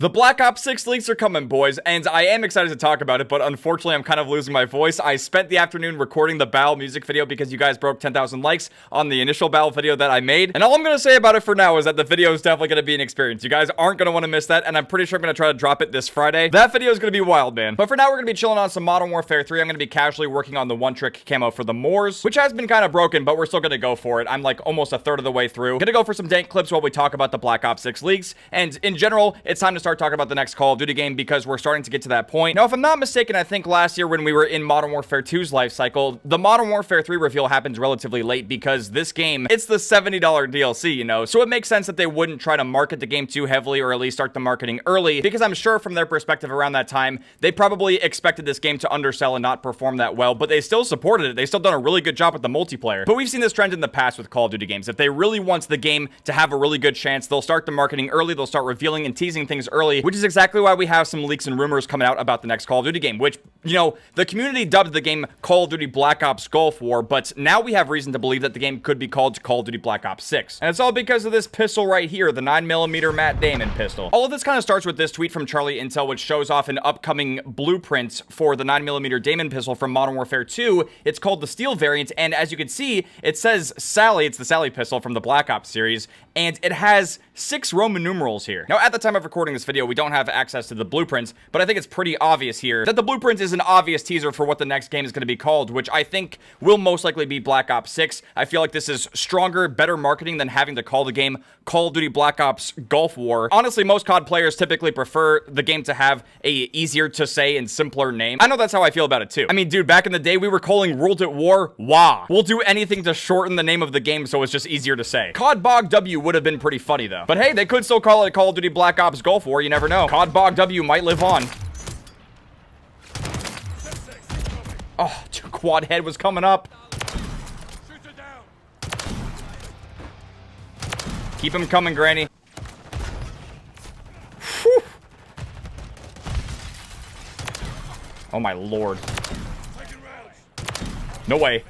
The Black Ops 6 leaks are coming, boys, and I am excited to talk about it, but unfortunately I'm kind of losing my voice. I spent the afternoon recording the Battle music video because you guys broke 10,000 likes on the initial Battle video that I made, and all I'm going to say about it for now is that the video is definitely going to be an experience. You guys aren't going to want to miss that, and I'm pretty sure I'm going to try to drop it this Friday. That video is going to be wild, man. But for now, we're going to be chilling on some Modern Warfare 3. I'm going to be casually working on the one-trick camo for the Moors, which has been kind of broken, but we're still going to go for it. I'm like almost a third of the way through. Going to go for some dank clips while we talk about the Black Ops 6 leaks, and in general, it's time to start talking about the next Call of Duty game because we're starting to get to that point. Now, if I'm not mistaken, I think last year when we were in Modern Warfare 2's life cycle, the Modern Warfare 3 reveal happens relatively late because this game, it's the $70 DLC, you know, so it makes sense that they wouldn't try to market the game too heavily or at least start the marketing early because I'm sure from their perspective around that time, they probably expected this game to undersell and not perform that well, but they still supported it. They still done a really good job with the multiplayer. But we've seen this trend in the past with Call of Duty games. If they really want the game to have a really good chance, they'll start the marketing early, they'll start revealing and teasing things early, which is exactly why we have some leaks and rumors coming out about the next Call of Duty game, which, you know, the community dubbed the game Call of Duty Black Ops Gulf War, but now we have reason to believe that the game could be called Call of Duty Black Ops 6. And it's all because of this pistol right here, the 9mm Matt Daemon pistol. All of this kind of starts with this tweet from Charlie Intel, which shows off an upcoming blueprint for the 9mm Daemon pistol from Modern Warfare 2. It's called the Steel variant, and as you can see, it says Sally. It's the Sally pistol from the Black Ops series, and it has 6 Roman numerals here. Now, at the time of recording this video, we don't have access to the blueprints, but I think it's pretty obvious here that the blueprint is an obvious teaser for what the next game is going to be called, which I think will most likely be Black Ops 6. I feel like this is stronger, better marketing than having to call the game Call of Duty Black Ops Gulf War. Honestly, most COD players typically prefer the game to have a easier to say and simpler name. I know that's how I feel about it too. I mean, dude, back in the day, we were calling World at War WA. We'll do anything to shorten the name of the game so it's just easier to say. COD Bog W would have been pretty funny though. But hey, they could still call it Call of Duty Black Ops Gulf War. You never know. COD Bog W might live on. Oh, quad head was coming up. Keep him coming, Granny. Whew. Oh my lord. No way.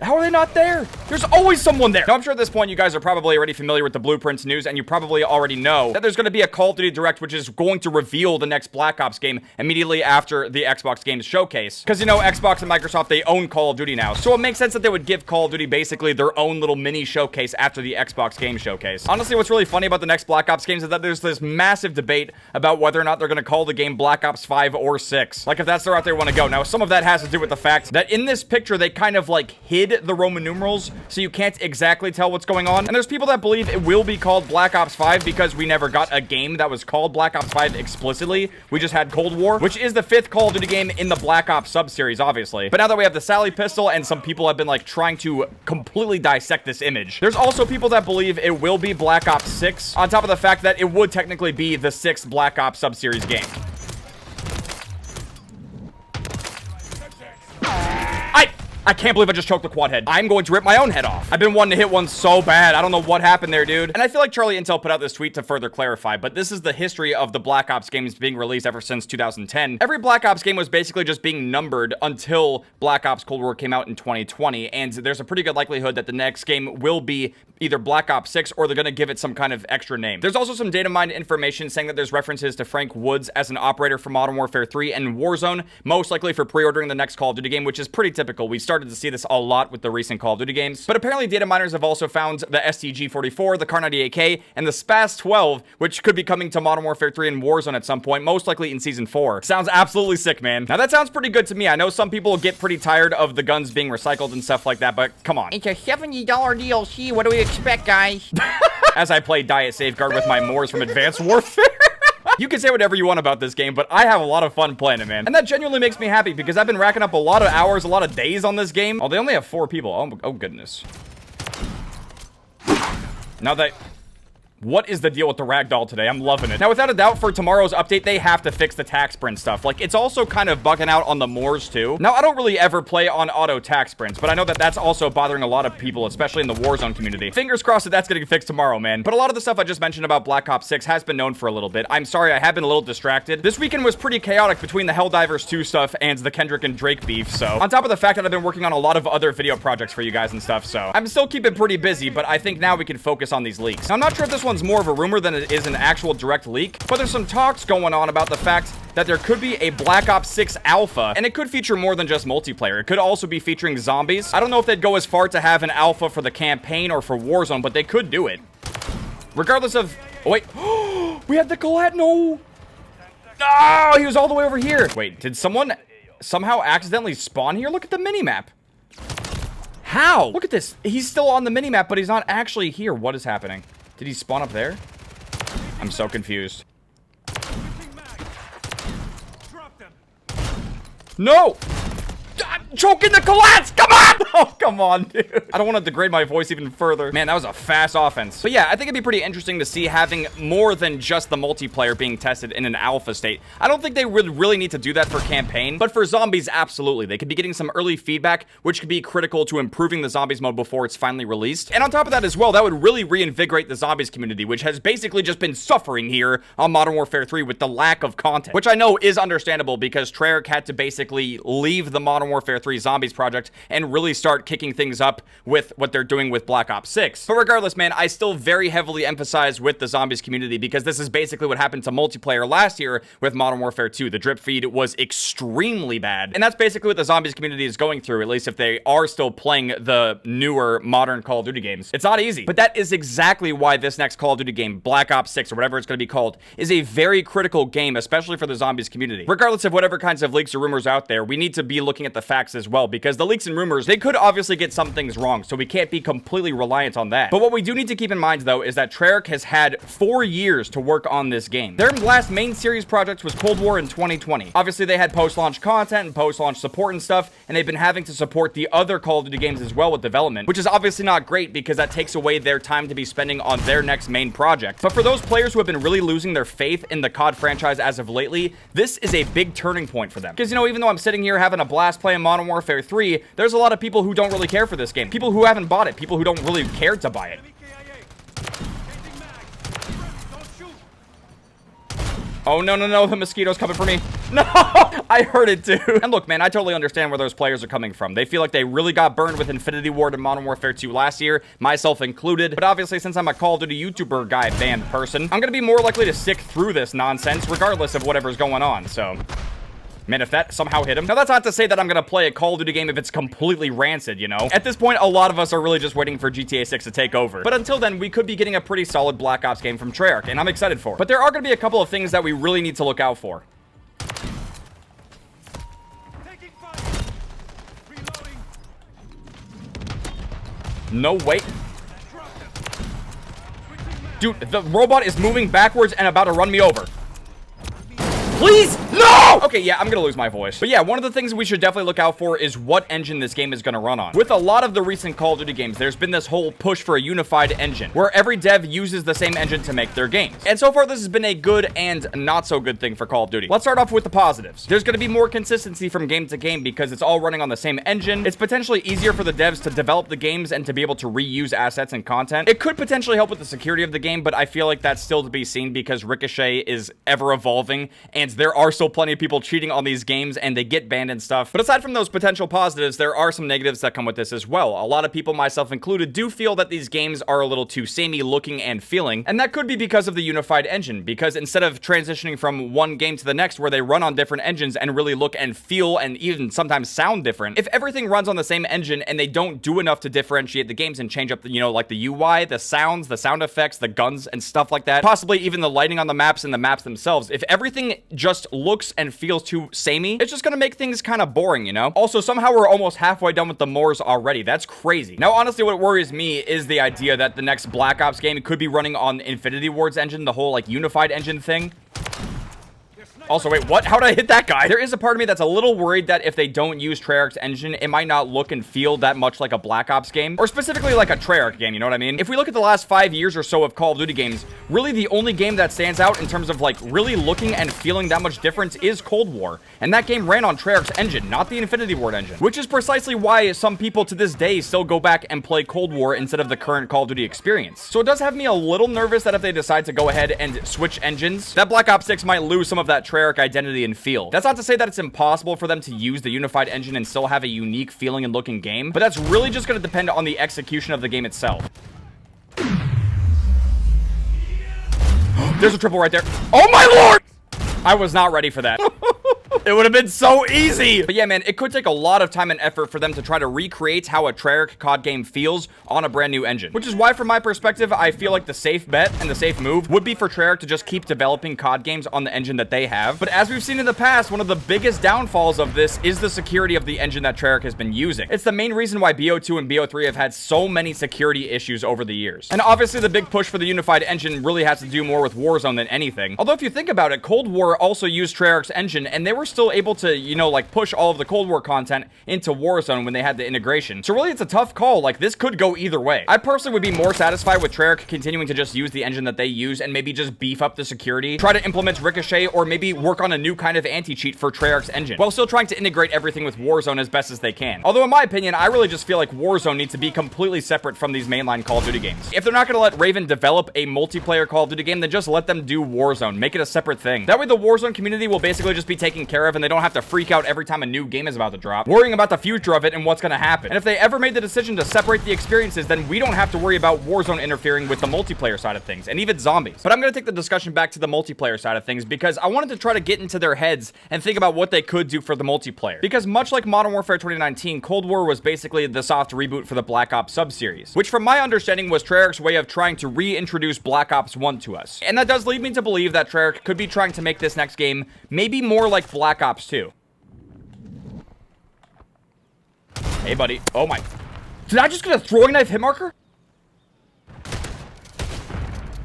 How are they not there? There's always someone there. Now, I'm sure at this point you guys are probably already familiar with the blueprints news, and you probably already know that there's going to be a Call of Duty Direct, which is going to reveal the next Black Ops game immediately after the Xbox Games Showcase. Because, you know, Xbox and Microsoft, they own Call of Duty now. So it makes sense that they would give Call of Duty basically their own little mini showcase after the Xbox Games Showcase. Honestly, what's really funny about the next Black Ops games is that there's this massive debate about whether or not they're going to call the game Black Ops 5 or 6. Like, if that's the route they want to go. Now, some of that has to do with the fact that in this picture, they kind of, like, hid the Roman numerals, so you can't exactly tell what's going on. And there's people that believe it will be called Black Ops 5 because we never got a game that was called Black Ops 5 explicitly. We just had Cold War, which is the 5th Call of Duty game in the Black Ops sub-series, obviously. But now that we have the Sally pistol, and some people have been, like, trying to completely dissect this image, there's also people that believe it will be Black Ops 6, on top of the fact that it would technically be the 6th Black Ops sub-series game. I can't believe I just choked the quad head. I'm going to rip my own head off. I've been wanting to hit one so bad. I don't know what happened there, dude. And I feel like Charlie Intel put out this tweet to further clarify, but this is the history of the Black Ops games being released ever since 2010. Every Black Ops game was basically just being numbered until Black Ops Cold War came out in 2020, and there's a pretty good likelihood that the next game will be either Black Ops 6 or they're going to give it some kind of extra name. There's also some data mined information saying that there's references to Frank Woods as an operator for Modern Warfare 3 and Warzone, most likely for pre-ordering the next Call of Duty game, which is pretty typical. We started to see this a lot with the recent Call of Duty games. But apparently data miners have also found the STG-44, the Kar98K, and the SPAS-12, which could be coming to Modern Warfare 3 and Warzone at some point, most likely in Season 4. Sounds absolutely sick, man. Now that sounds pretty good to me. I know some people get pretty tired of the guns being recycled and stuff like that, but come on. It's a $70 DLC. What do we expect, guys? As I play Diet Safeguard with my Moors from Advanced Warfare. You can say whatever you want about this game, but I have a lot of fun playing it, man. And that genuinely makes me happy because I've been racking up a lot of hours, a lot of days on this game. Oh, they only have 4 people. Oh goodness. Now that... What is the deal with the ragdoll today? I'm loving it. Now, without a doubt, for tomorrow's update, they have to fix the tac sprint stuff. Like, it's also kind of bugging out on the Moors, too. Now, I don't really ever play on auto tac sprints, but I know that that's also bothering a lot of people, especially in the Warzone community. Fingers crossed that that's getting fixed tomorrow, man. But a lot of the stuff I just mentioned about Black Ops 6 has been known for a little bit. I'm sorry, I have been a little distracted. This weekend was pretty chaotic between the Helldivers 2 stuff and the Kendrick and Drake beef, so. On top of the fact that I've been working on a lot of other video projects for you guys and stuff, so. I'm still keeping pretty busy, but I think now we can focus on these leaks. Now, I'm not sure if this one one's more of a rumor than it is an actual direct leak, but there's some talks going on about the fact that there could be a Black Ops 6 Alpha, and it could feature more than just multiplayer. It could also be featuring zombies. I don't know if they'd go as far to have an alpha for the campaign or for Warzone, but they could do it. Regardless of... Oh, wait. We had the collat. No! No! He was all the way over here. Wait, did someone somehow accidentally spawn here? Look at the minimap. How? Look at this. He's still on the minimap, but he's not actually here. What is happening? Did he spawn up there? I'm so confused. No! I'm choking the collapse! Come on! Oh, come on, dude. I don't want to degrade my voice even further. Man, that was a fast offense. But yeah, I think it'd be pretty interesting to see having more than just the multiplayer being tested in an alpha state. I don't think they would really need to do that for campaign, but for zombies, absolutely. They could be getting some early feedback, which could be critical to improving the zombies mode before it's finally released. And on top of that as well, that would really reinvigorate the zombies community, which has basically just been suffering here on Modern Warfare 3 with the lack of content, which I know is understandable because Treyarch had to basically leave the Modern Warfare 3 Zombies project and really start kicking things up with what they're doing with Black Ops 6. But regardless, man, I still very heavily emphasize with the zombies community because this is basically what happened to multiplayer last year with Modern Warfare 2. The drip feed was extremely bad, and that's basically what the zombies community is going through, at least if they are still playing the newer modern Call of Duty games. It's not easy, but that is exactly why this next Call of Duty game, Black Ops 6 or whatever it's going to be called, is a very critical game, especially for the zombies community. Regardless of whatever kinds of leaks or rumors out there, we need to be looking at the facts as well, because the leaks and rumors, they could obviously get some things wrong, so we can't be completely reliant on that. But what we do need to keep in mind, though, is that Treyarch has had 4 years to work on this game. Their last main series project was Cold War in 2020. Obviously, they had post-launch content and post-launch support and stuff, and they've been having to support the other Call of Duty games as well with development, which is obviously not great because that takes away their time to be spending on their next main project. But for those players who have been really losing their faith in the COD franchise as of lately, this is a big turning point for them. Because, you know, even though I'm sitting here having a blast playing Modern Warfare 3, there's a lot of people who don't really care for this game. People who haven't bought it. People who don't really care to buy it. Oh, no, no, no. The mosquito's coming for me. No! I heard it, too. And look, man, I totally understand where those players are coming from. They feel like they really got burned with Infinity Ward and Modern Warfare 2 last year, myself included. But obviously, since I'm a Call of Duty YouTuber guy banned person, I'm gonna be more likely to stick through this nonsense regardless of whatever's going on, so... Man, if that somehow hit him. Now, that's not to say that I'm going to play a Call of Duty game if it's completely rancid, you know? At this point, a lot of us are really just waiting for GTA 6 to take over. But until then, we could be getting a pretty solid Black Ops game from Treyarch, and I'm excited for it. But there are going to be a couple of things that we really need to look out for. No, wait. Dude, the robot is moving backwards and about to run me over. Please, no! Okay, yeah, I'm gonna lose my voice. But yeah, one of the things we should definitely look out for is what engine this game is gonna run on. With a lot of the recent Call of Duty games, there's been this whole push for a unified engine, where every dev uses the same engine to make their games. And so far, this has been a good and not so good thing for Call of Duty. Let's start off with the positives. There's gonna be more consistency from game to game because it's all running on the same engine. It's potentially easier for the devs to develop the games and to be able to reuse assets and content. It could potentially help with the security of the game, but I feel like that's still to be seen because Ricochet is ever evolving, and there are still plenty of people cheating on these games and they get banned and stuff. But aside from those potential positives, there are some negatives that come with this as well. A lot of people, myself included, do feel that these games are a little too samey looking and feeling, and that could be because of the unified engine, because instead of transitioning from one game to the next where they run on different engines and really look and feel and even sometimes sound different, if everything runs on the same engine and they don't do enough to differentiate the games and change up the, you know, like the UI, the sounds, the sound effects, the guns and stuff like that, possibly even the lighting on the maps and the maps themselves, if everything just looks and feels too samey, it's just gonna make things kind of boring, you know? Also, somehow we're almost halfway done with the Moors already. That's crazy. Now, honestly, what worries me is the idea that the next Black Ops game could be running on Infinity Ward's engine, the whole, like, unified engine thing. Also, wait, what? How did I hit that guy? There is a part of me that's a little worried that if they don't use Treyarch's engine, it might not look and feel that much like a Black Ops game, or specifically like a Treyarch game, you know what I mean? If we look at the last 5 years or so of Call of Duty games, really the only game that stands out in terms of like really looking and feeling that much difference is Cold War, and that game ran on Treyarch's engine, not the Infinity Ward engine, which is precisely why some people to this day still go back and play Cold War instead of the current Call of Duty experience. So it does have me a little nervous that if they decide to go ahead and switch engines, that Black Ops 6 might lose some of that Treyarch identity and feel. That's not to say that it's impossible for them to use the unified engine and still have a unique feeling and looking game, but that's really just going to depend on the execution of the game itself. There's a triple right there. Oh my lord! I was not ready for that. It would have been so easy. But yeah, man, it could take a lot of time and effort for them to try to recreate how a Treyarch COD game feels on a brand new engine. Which is why, from my perspective, I feel like the safe bet and the safe move would be for Treyarch to just keep developing COD games on the engine that they have. But as we've seen in the past, one of the biggest downfalls of this is the security of the engine that Treyarch has been using. It's the main reason why BO2 and BO3 have had so many security issues over the years. And obviously, the big push for the unified engine really has to do more with Warzone than anything. Although, if you think about it, Cold War also used Treyarch's engine, and they were still able to, you know, like push all of the Cold War content into Warzone when they had the integration. So really, it's a tough call. Like, this could go either way. I personally would be more satisfied with Treyarch continuing to just use the engine that they use and maybe just beef up the security, try to implement Ricochet, or maybe work on a new kind of anti-cheat for Treyarch's engine, while still trying to integrate everything with Warzone as best as they can. Although, in my opinion, I really just feel like Warzone needs to be completely separate from these mainline Call of Duty games. If they're not going to let Raven develop a multiplayer Call of Duty game, then just let them do Warzone. Make it a separate thing. That way, the Warzone community will basically just be taken care of, and they don't have to freak out every time a new game is about to drop, worrying about the future of it and what's going to happen. And if they ever made the decision to separate the experiences, then we don't have to worry about Warzone interfering with the multiplayer side of things, and even zombies. But I'm going to take the discussion back to the multiplayer side of things, because I wanted to try to get into their heads and think about what they could do for the multiplayer. Because much like Modern Warfare 2019, Cold War was basically the soft reboot for the Black Ops sub-series, which from my understanding was Treyarch's way of trying to reintroduce Black Ops 1 to us. And that does lead me to believe that Treyarch could be trying to make this next game maybe more like Black Ops 2. Hey, buddy. Oh, my. Did I just get a throwing knife hit marker?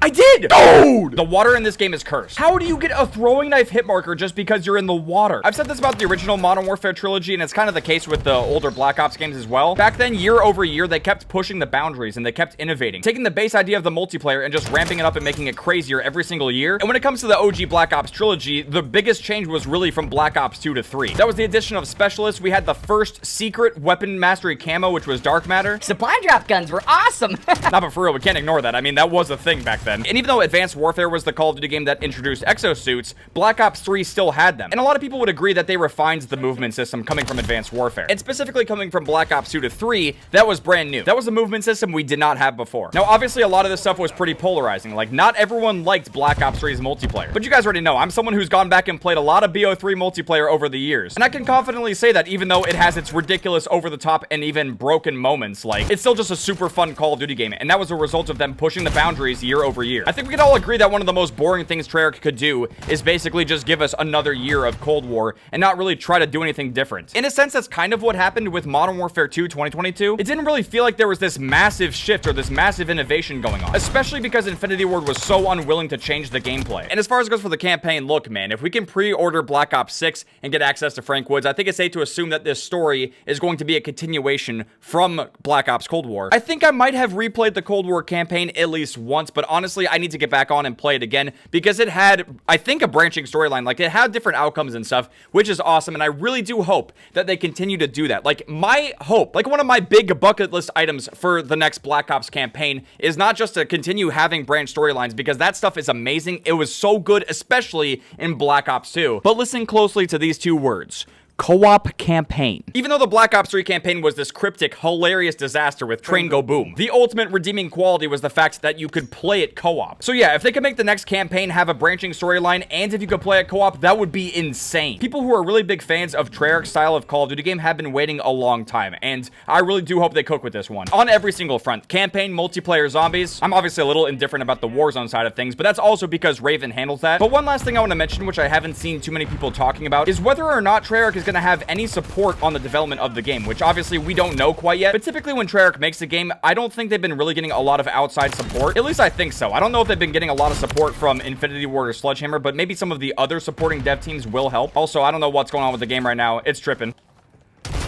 I did! Dude! The water in this game is cursed. How do you get a throwing knife hit marker just because you're in the water? I've said this about the original Modern Warfare trilogy, and it's kind of the case with the older Black Ops games as well. Back then, year over year, they kept pushing the boundaries, and they kept innovating, taking the base idea of the multiplayer and just ramping it up and making it crazier every single year. And when it comes to the OG Black Ops trilogy, the biggest change was really from Black Ops 2 to 3. That was the addition of specialists. We had the first secret weapon mastery camo, which was dark matter. Supply drop guns were awesome. Nah, but for real, we can't ignore that. I mean, that was a thing back then. And even though Advanced Warfare was the Call of Duty game that introduced exosuits, Black Ops 3 still had them. And a lot of people would agree that they refined the movement system coming from Advanced Warfare. And specifically coming from Black Ops 2 to 3, that was brand new. That was a movement system we did not have before. Now, obviously, a lot of this stuff was pretty polarizing. Like, not everyone liked Black Ops 3's multiplayer. But you guys already know, I'm someone who's gone back and played a lot of BO3 multiplayer over the years. And I can confidently say that even though it has its ridiculous, over-the-top, and even broken moments, like, it's still just a super fun Call of Duty game. And that was a result of them pushing the boundaries year over year. I think we can all agree that one of the most boring things Treyarch could do is basically just give us another year of Cold War and not really try to do anything different. In a sense, that's kind of what happened with Modern Warfare 2 2022. It didn't really feel like there was this massive shift or this massive innovation going on, especially because Infinity Ward was so unwilling to change the gameplay. And as far as it goes for the campaign, look, man, if we can pre-order Black Ops 6 and get access to Frank Woods, I think it's safe to assume that this story is going to be a continuation from Black Ops Cold War. I think I might have replayed the Cold War campaign at least once, but honestly, I need to get back on and play it again, because it had, I think, a branching storyline. Like, it had different outcomes and stuff, which is awesome, and I really do hope that they continue to do that. Like, my hope, like one of my big bucket list items for the next Black Ops campaign is not just to continue having branch storylines, because that stuff is amazing. It was so good, especially in Black Ops 2. But listen closely to these two words: co-op campaign. Even though the Black Ops 3 campaign was this cryptic, hilarious disaster with Train Go Boom, the ultimate redeeming quality was the fact that you could play it co-op. So yeah, if they could make the next campaign have a branching storyline, and if you could play it co-op, that would be insane. People who are really big fans of Treyarch's style of Call of Duty game have been waiting a long time, and I really do hope they cook with this one. On every single front. Campaign, multiplayer, zombies. I'm obviously a little indifferent about the Warzone side of things, but that's also because Raven handles that. But one last thing I want to mention, which I haven't seen too many people talking about, is whether or not Treyarch is going to have any support on the development of the game, which obviously we don't know quite yet. But typically when Treyarch makes a game, I don't think they've been really getting a lot of outside support. At least I think so. I don't know if they've been getting a lot of support from Infinity Ward or Sledgehammer, but maybe some of the other supporting dev teams will help. Also, I don't know what's going on with the game right now. It's tripping.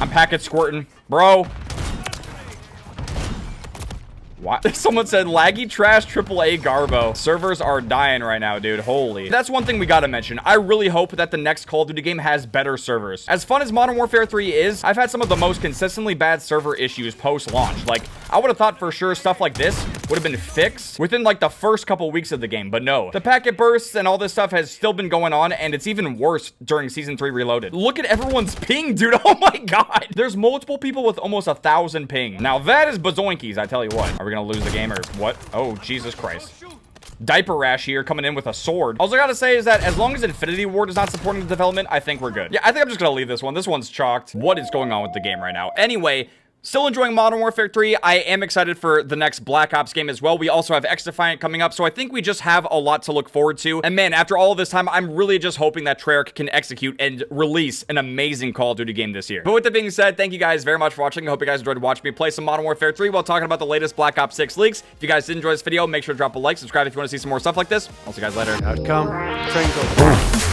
I'm packet squirting. Bro. What? Someone said laggy trash AAA Garbo. Servers are dying right now, dude. Holy. That's one thing we gotta mention. I really hope that the next Call of Duty game has better servers. As fun as Modern Warfare 3 is, I've had some of the most consistently bad server issues post-launch. Like, I would have thought for sure stuff like this would have been fixed within like the first couple weeks of the game, but no. The packet bursts and all this stuff has still been going on, and it's even worse during Season 3 Reloaded. Look at everyone's ping, dude. Oh my god. There's multiple people with almost 1,000 ping. Now that is bazoinkies, I tell you what. Are we gonna lose the game or what? Oh, Jesus Christ. diaper rash here coming in with a sword. Also gotta say is that as long as Infinity Ward is not supporting the development, I think we're good. Yeah, I think I'm just gonna leave this one. This one's chalked. What is going on with the game right now? Anyway, still enjoying Modern Warfare 3. I am excited for the next Black Ops game as well. We also have X-Defiant coming up, so I think we just have a lot to look forward to. And man, after all of this time, I'm really just hoping that Treyarch can execute and release an amazing Call of Duty game this year. But with that being said, thank you guys very much for watching. I hope you guys enjoyed watching me play some Modern Warfare 3 while talking about the latest Black Ops 6 leaks. If you guys did enjoy this video, make sure to drop a like, subscribe if you want to see some more stuff like this. I'll see you guys later. Outcome, train goes.